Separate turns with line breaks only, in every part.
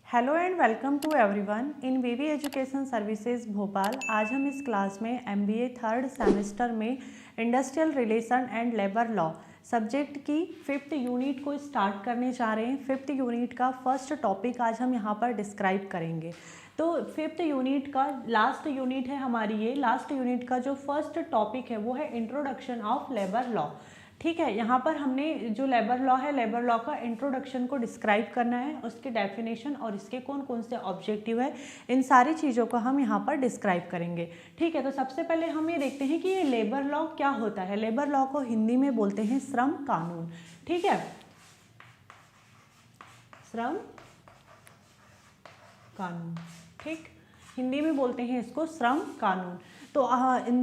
Hello and welcome to everyone in VV education services Bhopal. आज हम इस क्लास में एमबीए थर्ड सेमेस्टर में industrial relation and labour law subject की 5th unit को स्टार्ट करने जा रहे हैं। 5th यूनिट का फर्स्ट टॉपिक आज हम यहाँ पर डिस्क्राइब करेंगे। तो 5th यूनिट का लास्ट यूनिट है हमारी। ये लास्ट यूनिट का जो फर्स्ट टॉपिक है वो है इंट्रोडक्शन ऑफ लेबर लॉ। ठीक है, यहाँ पर हमने जो लेबर लॉ है, लेबर लॉ का इंट्रोडक्शन को डिस्क्राइब करना है, उसकी डेफिनेशन और इसके कौन कौन से ऑब्जेक्टिव है, इन सारी चीज़ों को हम यहाँ पर डिस्क्राइब करेंगे। ठीक है, तो सबसे पहले हम ये देखते हैं कि ये लेबर लॉ क्या होता है। लेबर लॉ को हिंदी में बोलते हैं श्रम कानून। ठीक है, श्रम कानून, ठीक, हिंदी में बोलते हैं इसको श्रम कानून। तो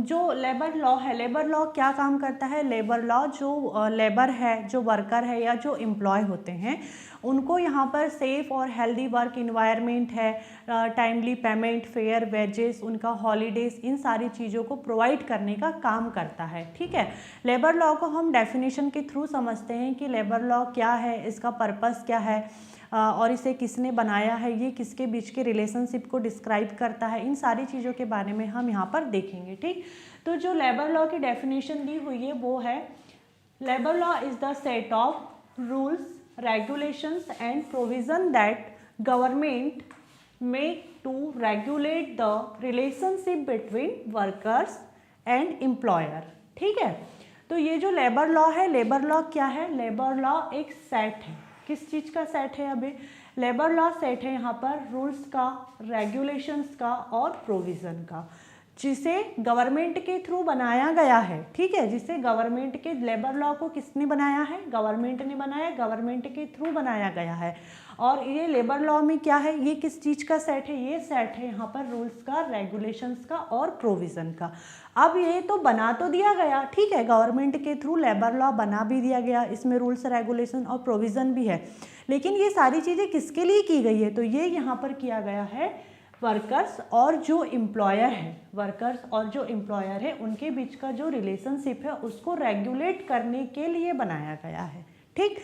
जो लेबर लॉ है, लेबर लॉ क्या काम करता है? लेबर लॉ जो लेबर है, जो वर्कर है या जो एम्प्लॉय होते हैं, उनको यहाँ पर सेफ और हेल्दी वर्क इन्वायरमेंट है, टाइमली पेमेंट, फेयर वेजेस, उनका हॉलीडेज, इन सारी चीज़ों को प्रोवाइड करने का काम करता है। ठीक है, लेबर लॉ को हम डेफिनेशन के थ्रू समझते हैं कि लेबर लॉ क्या है, इसका पर्पस क्या है और इसे किसने बनाया है, ये किसके बीच के रिलेशनशिप को डिस्क्राइब करता है, इन सारी चीज़ों के बारे में हम यहाँ पर देखेंगे। ठीक, तो जो लेबर लॉ की डेफिनेशन दी हुई है वो है, labour law is the set of rules, regulations and provision that government make to regulate the relationship between workers and employer। ठीक है, तो ये जो लेबर लॉ है, लेबर लॉ क्या है? लेबर लॉ एक सेट है। किस चीज़ का सेट है? अभी लेबर लॉ सेट है यहाँ पर रूल्स का, रेगुलेशंस का और प्रोविज़न का, जिसे गवर्नमेंट के थ्रू बनाया गया है। ठीक है, जिसे गवर्नमेंट के, लेबर लॉ को किसने बनाया है? गवर्नमेंट ने बनाया, गवर्नमेंट के थ्रू बनाया गया है। और ये लेबर लॉ में क्या है? ये किस चीज़ का सेट है? ये सेट है यहाँ पर रूल्स का, रेगुलेशंस का और प्रोविज़न का। अब ये तो बना तो दिया गया, ठीक है, गवर्नमेंट के थ्रू लेबर लॉ बना भी दिया गया, इसमें रूल्स, रेगुलेशन और प्रोविज़न भी है, लेकिन ये सारी चीज़ें किसके लिए की गई है? तो ये यहाँ पर किया गया है वर्कर्स और जो एम्प्लॉयर है, वर्कर्स और जो एम्प्लॉयर है उनके बीच का जो रिलेशनशिप है उसको रेगुलेट करने के लिए बनाया गया है। ठीक,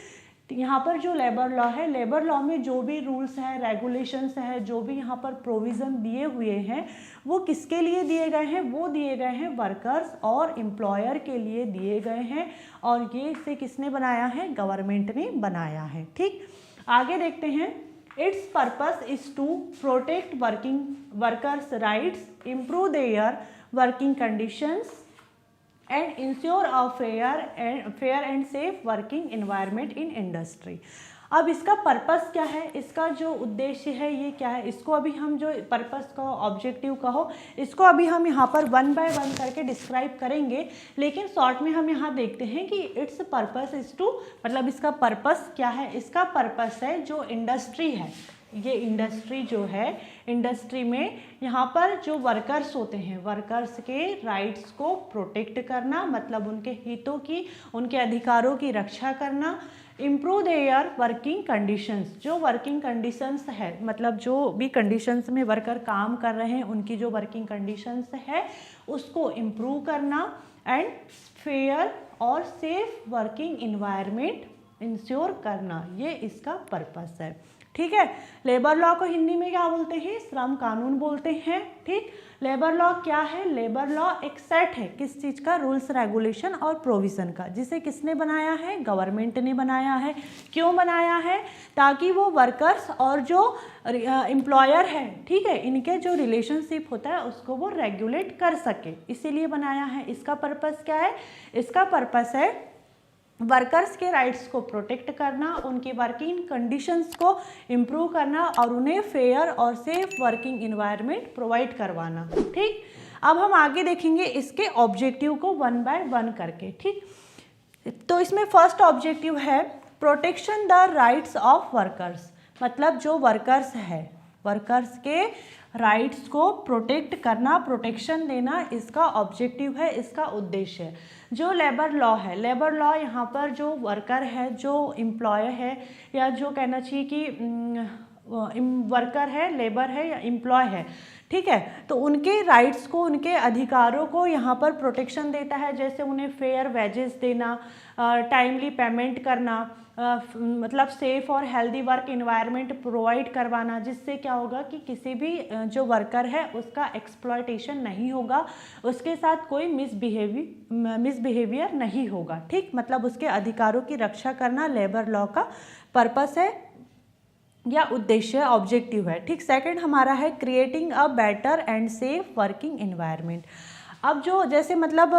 यहाँ पर जो लेबर लॉ है, लेबर लॉ में जो भी रूल्स है, रेगुलेशंस है, जो भी यहाँ पर प्रोविज़न दिए हुए हैं, वो किसके लिए दिए गए हैं? वो दिए गए हैं वर्कर्स और एम्प्लॉयर के लिए दिए गए हैं, और ये इसे किसने बनाया है? गवर्नमेंट ने बनाया है। ठीक, आगे देखते हैं। Its purpose is to protect workers' rights, improve their working conditions, and ensure a fair and safe working environment in industry। अब इसका पर्पस क्या है? इसका जो उद्देश्य है ये क्या है? इसको अभी हम जो पर्पस का, ऑब्जेक्टिव कहो, इसको अभी हम यहाँ पर 1 by 1 करके डिस्क्राइब करेंगे, लेकिन शॉर्ट में हम यहाँ देखते हैं कि इट्स पर्पस इज टू, मतलब इसका पर्पस क्या है? इसका पर्पस है जो इंडस्ट्री है, ये इंडस्ट्री जो है, इंडस्ट्री में यहाँ पर जो वर्कर्स होते हैं, वर्कर्स के राइट्स को प्रोटेक्ट करना, मतलब उनके हितों की, उनके अधिकारों की रक्षा करना, इम्प्रूव देयर वर्किंग कंडीशंस, जो वर्किंग कंडीशंस है, मतलब जो भी कंडीशंस में वर्कर काम कर रहे हैं उनकी जो वर्किंग कंडीशंस है उसको इम्प्रूव करना, एंड फेयर और सेफ वर्किंग इन्वायरमेंट इंश्योर करना, ये इसका पर्पस है। ठीक है, लेबर लॉ को हिंदी में क्या बोलते हैं? श्रम कानून बोलते हैं। ठीक, लेबर लॉ क्या है? लेबर लॉ एक सेट है, किस चीज़ का? रूल्स, रेगुलेशन और प्रोविज़न का, जिसे किसने बनाया है? गवर्नमेंट ने बनाया है। क्यों बनाया है? ताकि वो वर्कर्स और जो एम्प्लॉयर है, ठीक है, इनके जो रिलेशनशिप होता है उसको वो रेगुलेट कर सके, इसीलिए बनाया है। इसका पर्पस क्या है? इसका पर्पस है वर्कर्स के राइट्स को प्रोटेक्ट करना, उनकी वर्किंग कंडीशंस को इम्प्रूव करना और उन्हें फेयर और सेफ वर्किंग इन्वायरमेंट प्रोवाइड करवाना। ठीक, अब हम आगे देखेंगे इसके ऑब्जेक्टिव को 1 by 1 करके। ठीक, तो इसमें फर्स्ट ऑब्जेक्टिव है protection the rights of workers, मतलब जो वर्कर्स है, वर्कर्स के राइट्स को प्रोटेक्ट करना, प्रोटेक्शन देना, इसका ऑब्जेक्टिव है, इसका उद्देश्य है। जो लेबर लॉ है, लेबर लॉ यहाँ पर जो वर्कर है, जो एम्प्लॉय है, या जो कहना चाहिए कि वर्कर है, लेबर है या एम्प्लॉय है, ठीक है, तो उनके राइट्स को, उनके अधिकारों को यहाँ पर प्रोटेक्शन देता है, जैसे उन्हें फेयर वेजेस देना, टाइमली पेमेंट करना, मतलब सेफ और हेल्दी वर्क इन्वायरमेंट प्रोवाइड करवाना, जिससे क्या होगा कि किसी भी जो वर्कर है उसका एक्सप्लॉयटेशन नहीं होगा, उसके साथ कोई मिसबिहेवियर नहीं होगा। ठीक, मतलब उसके अधिकारों की रक्षा करना लेबर लॉ का पर्पस है या उद्देश्य, ऑब्जेक्टिव है। ठीक, सेकंड हमारा है creating a better and safe working environment. अब जो जैसे मतलब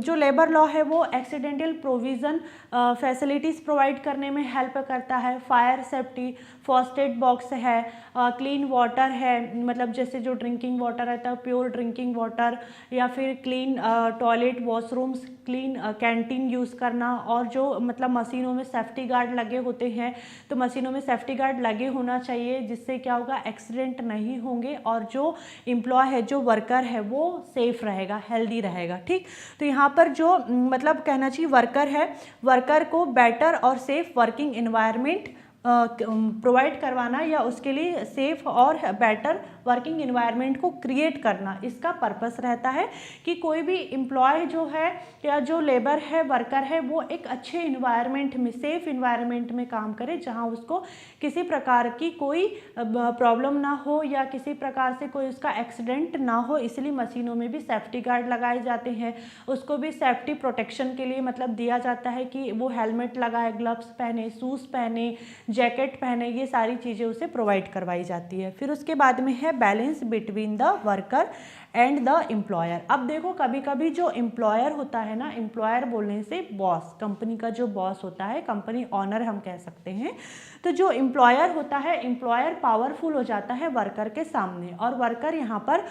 जो लेबर लॉ है वो एक्सीडेंटल प्रोविज़न फैसिलिटीज़ प्रोवाइड करने में हेल्प करता है। Fire safety, first aid box है, क्लीन वाटर है, मतलब जैसे जो ड्रिंकिंग वाटर रहता है प्योर ड्रिंकिंग वाटर, या फिर clean toilet, washrooms, clean canteen use करना। और जो मतलब मशीनों में सेफ्टी गार्ड लगे होते हैं, तो मशीनों में सेफ्टी गार्ड लगे होना चाहिए, जिससे क्या होगा एक्सीडेंट नहीं होंगे और जो एम्प्लॉय है, जो वर्कर है वो सेफ रहेगा, हेल्दी रहेगा। ठीक, तो यहाँ पर जो मतलब कहना चाहिए वर्कर है, वर्कर को बेटर और सेफ वर्किंग एनवायरनमेंट प्रोवाइड करवाना या उसके लिए सेफ और बेटर वर्किंग एनवायरनमेंट को क्रिएट करना, इसका पर्पस रहता है कि कोई भी एम्प्लॉय जो है या जो लेबर है, वर्कर है, वो एक अच्छे एनवायरनमेंट में, सेफ एनवायरनमेंट में काम करे, जहां उसको किसी प्रकार की कोई प्रॉब्लम ना हो या किसी प्रकार से कोई उसका एक्सीडेंट ना हो। इसलिए मशीनों में भी सेफ्टी गार्ड लगाए जाते हैं, उसको भी सेफ्टी प्रोटेक्शन के लिए मतलब दिया जाता है कि वो हेलमेट लगाए, ग्लव्स पहने, शूज़ पहने, जैकेट पहने, ये सारी चीज़ें उसे प्रोवाइड करवाई जाती है। फिर उसके बाद में है balance between the worker and the employer. अब देखो कभी कभी जो एम्प्लॉयर होता है ना, एम्प्लॉयर बोलने से बॉस, कंपनी का जो बॉस होता है, कंपनी ऑनर हम कह सकते हैं, तो जो एम्प्लॉयर होता है, एम्प्लॉयर पावरफुल हो जाता है वर्कर के सामने, और वर्कर यहाँ पर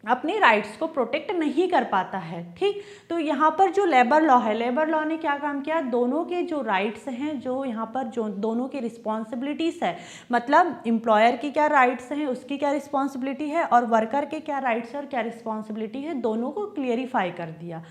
अपने राइट्स को प्रोटेक्ट नहीं कर पाता है। ठीक, तो यहाँ पर जो लेबर लॉ है, लेबर लॉ ने क्या काम किया, दोनों के जो राइट्स हैं, जो यहाँ पर जो दोनों की रिस्पॉन्सिबिलिटीज़ है, मतलब एम्प्लॉयर की क्या राइट्स हैं, उसकी क्या रिस्पॉन्सिबिलिटी है, और वर्कर के क्या राइट्स और क्या रिस्पॉन्सिबिलिटी है, दोनों को क्लियरिफाई कर दिया,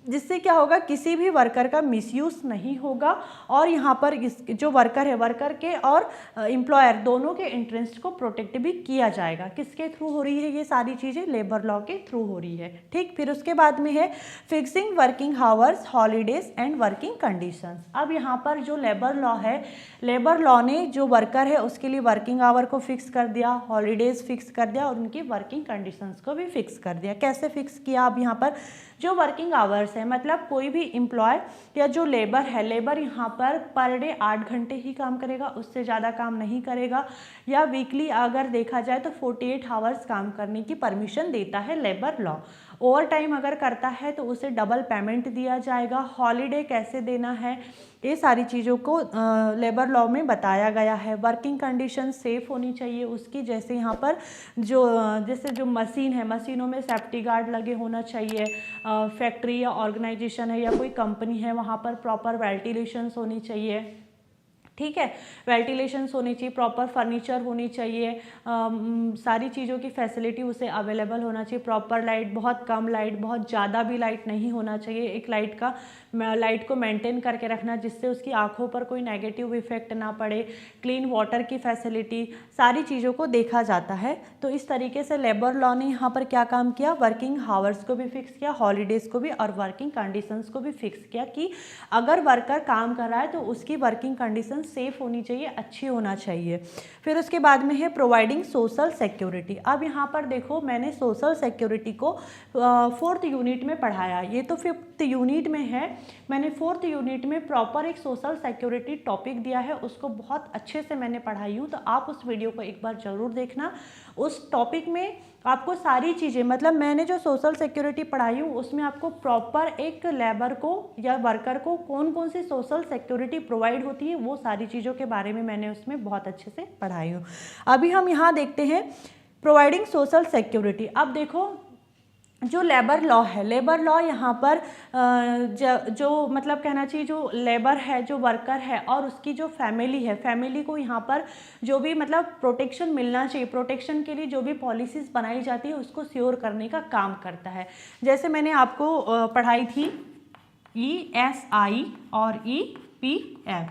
जिससे क्या होगा किसी भी वर्कर का मिसयूज़ नहीं होगा। और यहाँ पर इस जो वर्कर है, वर्कर के और एम्प्लॉयर दोनों के इंटरेस्ट को प्रोटेक्ट भी किया जाएगा। किसके थ्रू हो रही है ये सारी चीज़ें, लेबर लॉ के थ्रू हो रही है। ठीक, फिर उसके बाद में है fixing working hours, holidays and working conditions. अब यहाँ पर जो लेबर लॉ है, लेबर लॉ ने जो वर्कर है उसके लिए वर्किंग आवर को फिक्स कर दिया, हॉलीडेज फिक्स कर दिया और उनकी वर्किंग कंडीशंस को भी फिक्स कर दिया। कैसे फिक्स किया, अब यहाँ पर जो वर्किंग आवर्स है, मतलब कोई भी एम्प्लॉय या जो लेबर है, लेबर यहाँ पर डे 8 घंटे ही काम करेगा, उससे ज़्यादा काम नहीं करेगा, या वीकली अगर देखा जाए तो 48 आवर्स काम करने की परमिशन देता है लेबर लॉ। ओवर टाइम अगर करता है तो उसे डबल पेमेंट दिया जाएगा। हॉलीडे कैसे देना है, ये सारी चीज़ों को लेबर लॉ में बताया गया है। वर्किंग कंडीशन सेफ होनी चाहिए उसकी, जैसे यहाँ पर जैसे जो मशीन है, मशीनों में सेफ्टी गार्ड लगे होना चाहिए। फैक्ट्री या ऑर्गेनाइजेशन है या कोई कंपनी है, वहाँ पर प्रॉपर वेंटिलेशंस होनी चाहिए। ठीक है, वेंटिलेशंस होनी चाहिए, प्रॉपर फर्नीचर होनी चाहिए, सारी चीज़ों की फैसिलिटी उसे अवेलेबल होना चाहिए। प्रॉपर लाइट, बहुत कम लाइट, बहुत ज़्यादा भी लाइट नहीं होना चाहिए। एक लाइट को मेंटेन करके रखना, जिससे उसकी आंखों पर कोई नेगेटिव इफेक्ट ना पड़े। क्लीन वाटर की फैसिलिटी, सारी चीज़ों को देखा जाता है। तो इस तरीके से लेबर लॉ ने यहाँ पर क्या काम किया, वर्किंग आवर्स को भी फिक्स किया, हॉलीडेज़ को भी, और वर्किंग कंडीशंस को भी फिक्स किया कि अगर वर्कर काम कर रहा है तो उसकी वर्किंग कंडीशन सेफ होनी चाहिए, अच्छी होना चाहिए। फिर उसके बाद में है प्रोवाइडिंग सोशल सिक्योरिटी। अब यहाँ पर देखो मैंने सोशल सिक्योरिटी को 4th यूनिट में पढ़ाया, ये तो 5th यूनिट में है। मैंने 4th यूनिट में प्रॉपर एक सोशल सिक्योरिटी टॉपिक दिया है, उसको बहुत अच्छे से मैंने पढ़ाई हूँ, तो आप उस वीडियो को एक बार ज़रूर देखना। उस टॉपिक में आपको सारी चीज़ें, मतलब मैंने जो सोशल सिक्योरिटी पढ़ाई हूँ उसमें आपको प्रॉपर एक लेबर को या वर्कर को कौन कौन सी सोशल सिक्योरिटी प्रोवाइड होती है, वो सारी चीज़ों के बारे में मैंने उसमें बहुत अच्छे से पढ़ाई हूँ। अभी हम यहाँ देखते हैं प्रोवाइडिंग सोशल सिक्योरिटी। अब देखो जो लेबर लॉ है, लेबर लॉ यहाँ पर जो मतलब कहना चाहिए जो लेबर है, जो वर्कर है और उसकी जो फैमिली है, फैमिली को यहाँ पर जो भी मतलब प्रोटेक्शन मिलना चाहिए, प्रोटेक्शन के लिए जो भी पॉलिसीज़ बनाई जाती है उसको श्योर करने का काम करता है। जैसे मैंने आपको पढ़ाई थी ESI और EPF,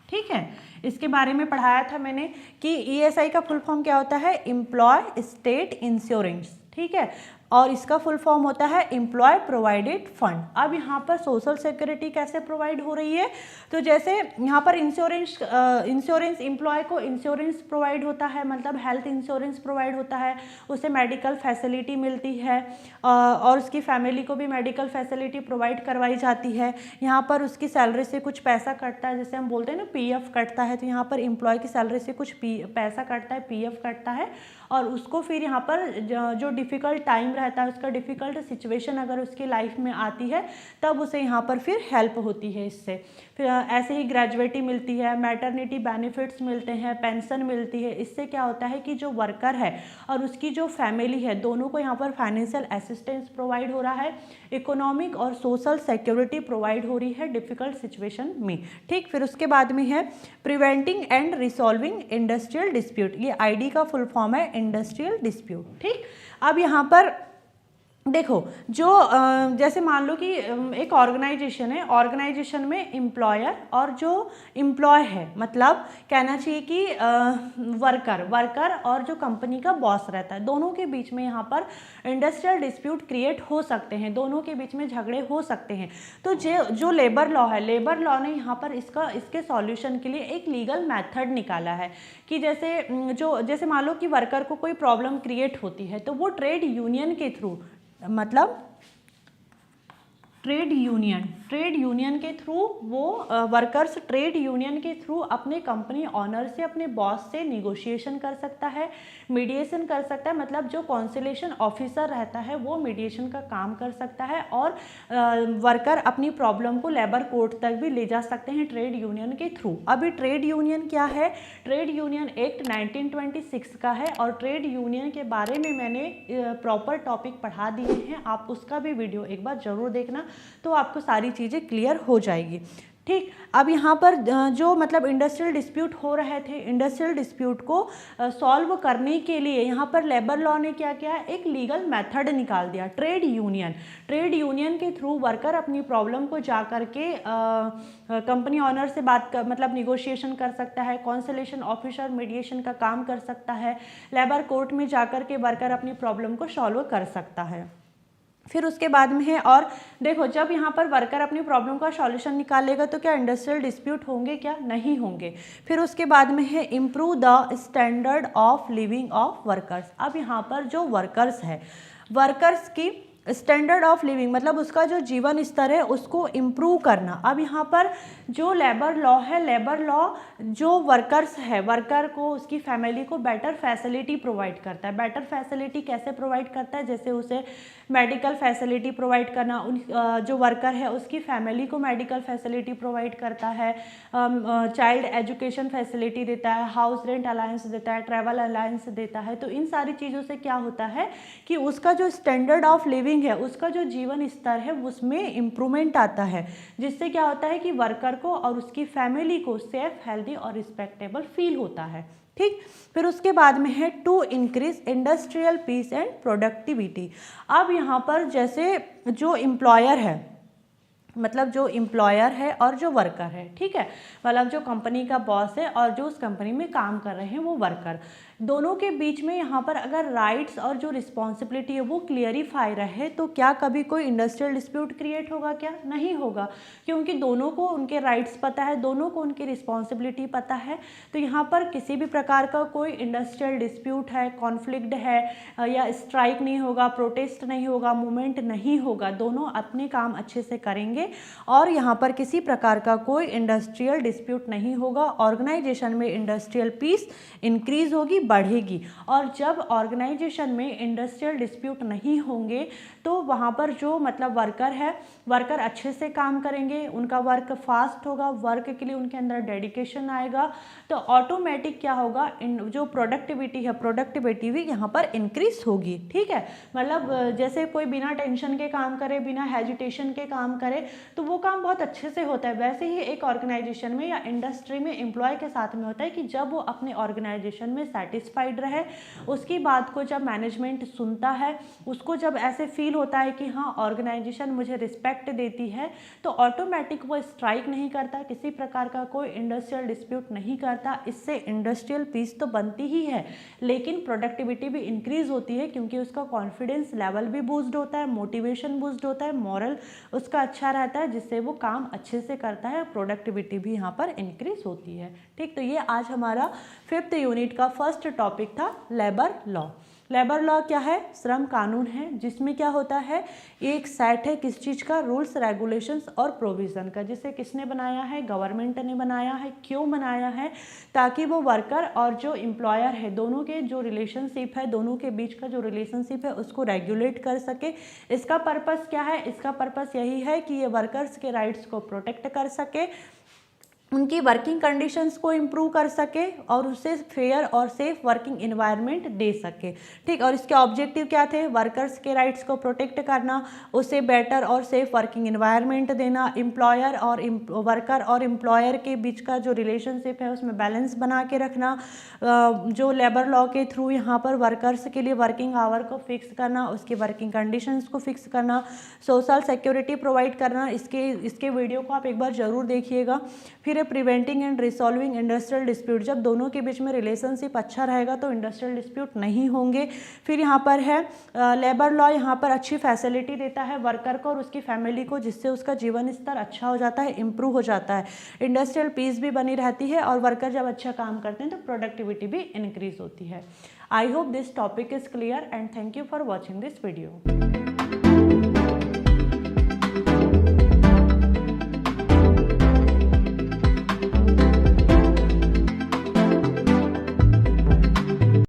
ठीक है, इसके बारे में पढ़ाया था मैंने कि ESI का फुल फॉर्म क्या होता है, एम्प्लॉय स्टेट इंश्योरेंस, ठीक है, और इसका फुल फॉर्म होता है एम्प्लॉय प्रोवाइडेड फंड। अब यहाँ पर सोशल सिक्योरिटी कैसे प्रोवाइड हो रही है, तो जैसे यहाँ पर इंश्योरेंस एम्प्लॉय को इंश्योरेंस प्रोवाइड होता है, मतलब हेल्थ इंश्योरेंस प्रोवाइड होता है, उसे मेडिकल फैसिलिटी मिलती है और उसकी फैमिली को भी मेडिकल फैसिलिटी प्रोवाइड करवाई जाती है। यहाँ पर उसकी सैलरी से कुछ पैसा कटता है, जैसे हम बोलते हैं ना पीएफ कटता है, तो यहाँ पर एम्प्लॉय की सैलरी से कुछ पैसा कटता है, पीएफ कटता है, और उसको फिर यहाँ पर जो डिफ़िकल्ट टाइम रहता है, उसका डिफ़िकल्ट सिचुएशन अगर उसकी लाइफ में आती है तब उसे यहाँ पर फिर हेल्प होती है इससे। फिर ऐसे ही ग्रेजुएटी मिलती है, मैटरनिटी बेनिफिट्स मिलते हैं, पेंशन मिलती है। इससे क्या होता है कि जो वर्कर है और उसकी जो फैमिली है, दोनों को यहाँ पर फाइनेंशियल असिस्टेंस प्रोवाइड हो रहा है, इकोनॉमिक और सोशल सिक्योरिटी प्रोवाइड हो रही है डिफ़िकल्ट सिचुएशन में। ठीक, फिर उसके बाद में है preventing and resolving industrial dispute. ये आईडी का फुल फॉर्म है इंडस्ट्रियल डिस्प्यूट। ठीक, अब यहाँ पर देखो, जो जैसे मान लो कि एक ऑर्गेनाइजेशन है, ऑर्गेनाइजेशन में एम्प्लॉयर और जो एम्प्लॉय है, मतलब कहना चाहिए कि वर्कर और जो कंपनी का बॉस रहता है, दोनों के बीच में यहाँ पर इंडस्ट्रियल डिस्प्यूट क्रिएट हो सकते हैं, दोनों के बीच में झगड़े हो सकते हैं। तो जो लेबर लॉ है, लेबर लॉ ने यहाँ पर इसके सॉल्यूशन के लिए एक लीगल मेथड निकाला है कि जैसे मान लो कि वर्कर को कोई प्रॉब्लम क्रिएट होती है, तो वो ट्रेड यूनियन के थ्रू, मतलब ट्रेड यूनियन के थ्रू वो वर्कर्स ट्रेड यूनियन के थ्रू अपने कंपनी ऑनर से, अपने बॉस से निगोशिएशन कर सकता है, मीडिएशन कर सकता है, मतलब जो कॉन्सिलेशन ऑफिसर रहता है वो मीडिएशन का काम कर सकता है, और वर्कर अपनी प्रॉब्लम को लेबर कोर्ट तक भी ले जा सकते हैं ट्रेड यूनियन के थ्रू। अभी ट्रेड यूनियन क्या है, ट्रेड यूनियन एक्ट 1926 का है, और ट्रेड यूनियन के बारे में मैंने प्रॉपर टॉपिक पढ़ा दिए हैं, आप उसका भी वीडियो एक बार जरूर देखना, तो आपको सारी चीज़ें क्लियर हो जाएगी। ठीक, अब यहाँ पर जो मतलब इंडस्ट्रियल डिस्प्यूट हो रहे थे, इंडस्ट्रियल डिस्प्यूट को सॉल्व करने के लिए यहाँ पर लेबर लॉ ने क्या किया, एक लीगल मेथड निकाल दिया, ट्रेड यूनियन के थ्रू वर्कर अपनी प्रॉब्लम को जा कर के कंपनी ऑनर से मतलब निगोशिएशन कर सकता है, कॉन्सलेशन ऑफिसर मीडिएशन का काम कर सकता है, लेबर कोर्ट में जा कर के वर्कर अपनी प्रॉब्लम को सॉल्व कर सकता है। फिर उसके बाद में है, और देखो जब यहाँ पर वर्कर अपनी प्रॉब्लम का सॉल्यूशन निकालेगा तो क्या इंडस्ट्रियल डिस्प्यूट होंगे, क्या नहीं होंगे। फिर उसके बाद में है improve the standard of living of workers. अब यहाँ पर जो वर्कर्स है, वर्कर्स की स्टैंडर्ड ऑफ लिविंग मतलब उसका जो जीवन स्तर है उसको इम्प्रूव करना। अब यहाँ पर जो लेबर लॉ है, लेबर लॉ जो वर्कर्स है, वर्कर को, उसकी फैमिली को बेटर फैसिलिटी प्रोवाइड करता है। बेटर फैसिलिटी कैसे प्रोवाइड करता है, जैसे उसे मेडिकल फैसिलिटी प्रोवाइड करना, जो वर्कर है उसकी फैमिली को मेडिकल फैसिलिटी प्रोवाइड करता है, चाइल्ड एजुकेशन फैसिलिटी देता है, हाउस रेंट अलायंस देता है, ट्रैवल अलायंस देता है। तो इन सारी चीज़ों से क्या होता है कि उसका जो स्टैंडर्ड ऑफ लिविंग है, उसका जो जीवन स्तर है उसमें इम्प्रूवमेंट आता है, जिससे क्या होता है कि वर्कर को और उसकी फैमिली को सेफ, हेल्दी और रिस्पेक्टेबल फील होता है। ठीक, फिर उसके बाद में है to increase industrial peace and productivity. अब यहाँ पर जैसे जो एम्प्लॉयर है, मतलब जो एम्प्लॉयर है और जो वर्कर है, ठीक है, मतलब जो कंपनी का बॉस है और जो उस कंपनी में काम कर रहे हैं वो वर्कर, दोनों के बीच में यहाँ पर अगर राइट्स और जो रिस्पॉन्सिबिलिटी है वो क्लियरिफाई रहे तो क्या कभी कोई इंडस्ट्रियल डिस्प्यूट क्रिएट होगा, क्या नहीं होगा, क्योंकि दोनों को उनके राइट्स पता है, दोनों को उनकी रिस्पॉन्सिबिलिटी पता है। तो यहाँ पर किसी भी प्रकार का कोई इंडस्ट्रियल डिस्प्यूट है, कॉन्फ्लिक्ट है या स्ट्राइक नहीं होगा, प्रोटेस्ट नहीं होगा, मूवमेंट नहीं होगा, दोनों अपने काम अच्छे से करेंगे और यहाँ पर किसी प्रकार का कोई इंडस्ट्रियल डिस्प्यूट नहीं होगा। ऑर्गेनाइजेशन में इंडस्ट्रियल पीस इंक्रीज होगी, बढ़ेगी। और जब ऑर्गेनाइजेशन में इंडस्ट्रियल डिस्प्यूट नहीं होंगे तो वहाँ पर जो मतलब वर्कर है, वर्कर अच्छे से काम करेंगे, उनका वर्क फास्ट होगा, वर्क के लिए उनके अंदर डेडिकेशन आएगा, तो ऑटोमेटिक क्या होगा, जो प्रोडक्टिविटी है, प्रोडक्टिविटी भी यहाँ पर इंक्रीज होगी। ठीक है, मतलब जैसे कोई बिना टेंशन के काम करे, बिना हेजिटेशन के काम करे, तो वो काम बहुत अच्छे से होता है। वैसे ही एक ऑर्गेनाइजेशन में या इंडस्ट्री में एम्प्लॉय के साथ में होता है कि जब वो अपने ऑर्गेनाइजेशन में सेटिस्फाइड रहे, उसकी बात को जब मैनेजमेंट सुनता है, उसको जब ऐसे फील होता है कि हाँ ऑर्गेनाइजेशन मुझे रिस्पेक्ट देती है, तो ऑटोमेटिक वो स्ट्राइक नहीं करता, किसी प्रकार का कोई इंडस्ट्रियल डिस्प्यूट नहीं करता। इससे इंडस्ट्रियल पीस तो बनती ही है, लेकिन प्रोडक्टिविटी भी इंक्रीज होती है, क्योंकि उसका कॉन्फिडेंस लेवल भी बूस्ट होता है, मोटिवेशन बूस्ट होता है, मॉरल उसका अच्छा रहता है, जिससे वो काम अच्छे से करता है, प्रोडक्टिविटी भी यहाँ पर इंक्रीज होती है। ठीक, तो ये आज हमारा 5th यूनिट का फर्स्ट टॉपिक था लेबर लॉ। लेबर लॉ क्या है? श्रम कानून है, जिसमें क्या होता है, एक सेट है किस चीज़ का, रूल्स रेगुलेशंस और प्रोविज़न का, जिसे किसने बनाया है, गवर्नमेंट ने बनाया है। क्यों बनाया है? ताकि वो वर्कर और जो एम्प्लॉयर है दोनों के जो रिलेशनशिप है, दोनों के बीच का जो रिलेशनशिप है उसको रेगुलेट कर सके। इसका पर्पस क्या है? इसका पर्पस यही है कि ये वर्कर्स के राइट्स को प्रोटेक्ट कर सके, उनकी वर्किंग कंडीशंस को इम्प्रूव कर सके और उससे फेयर और सेफ वर्किंग इन्वायरमेंट दे सके। ठीक, और इसके ऑब्जेक्टिव क्या थे? वर्कर्स के राइट्स को प्रोटेक्ट करना, उसे बेटर और सेफ वर्किंग इन्वायरमेंट देना, एम्प्लॉयर और वर्कर और एम्प्लॉयर के बीच का जो रिलेशनशिप है उसमें बैलेंस बना के रखना, जो लेबर लॉ के थ्रू यहाँ पर वर्कर्स के लिए वर्किंग आवर को फिक्स करना, उसकी वर्किंग कंडीशंस को फिक्स करना, सोशल सिक्योरिटी प्रोवाइड करना। इसके वीडियो को आप एक बार ज़रूर देखिएगा। फिर preventing and resolving industrial dispute, जब दोनों के बीच में रिलेशनशिप अच्छा रहेगा तो इंडस्ट्रियल डिस्प्यूट नहीं होंगे। फिर यहाँ पर है लेबर लॉ, यहाँ पर अच्छी फैसिलिटी देता है वर्कर को और उसकी फैमिली को, जिससे उसका जीवन स्तर अच्छा हो जाता है, इम्प्रूव हो जाता है, इंडस्ट्रियल पीस भी बनी रहती है और वर्कर जब अच्छा काम करते हैं तो प्रोडक्टिविटी भी इंक्रीज होती है। I hope this topic is clear and thank you for watching this video.